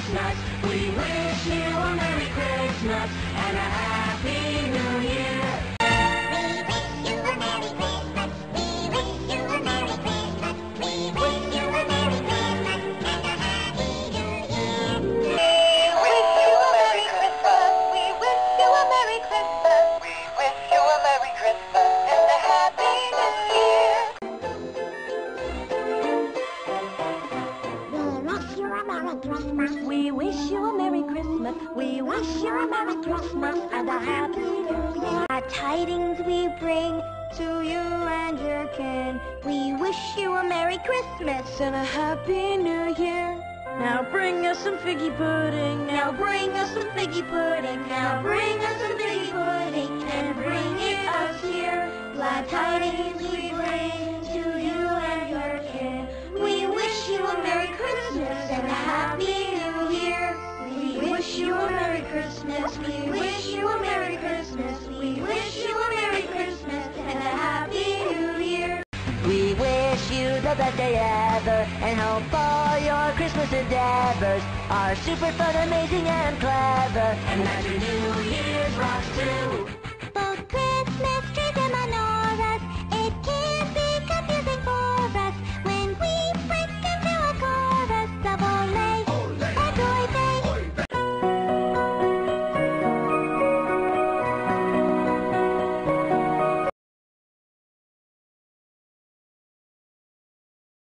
Christmas. We wish you a Merry Christmas and a Happy New Year. We wish you a Merry Christmas. We wish you a Merry Christmas. We wish you a Merry Christmas and a Happy New Year. We wish you a Merry Christmas. We wish you a Merry Christmas. We wish you a Merry Christmas and a Happy New Year. We wish you a Merry Christmas. We wish you a Merry Christmas and a Happy New Year. Our tidings we bring to you and your kin. We wish you a Merry Christmas and a Happy New Year. Now bring us some figgy pudding. Now bring us some figgy pudding. Now bring us some figgy pudding and bring it us here. Glad tidings we bring to you and your kin. We wish you a Merry Christmas and a Happy New Year. We wish you a Merry Christmas. We wish you a Merry Christmas. We wish you a Merry Christmas and a Happy New Year. We wish you the best day ever and hope all your Christmas endeavors are super fun, amazing, and clever. And that your New Year's rocks too.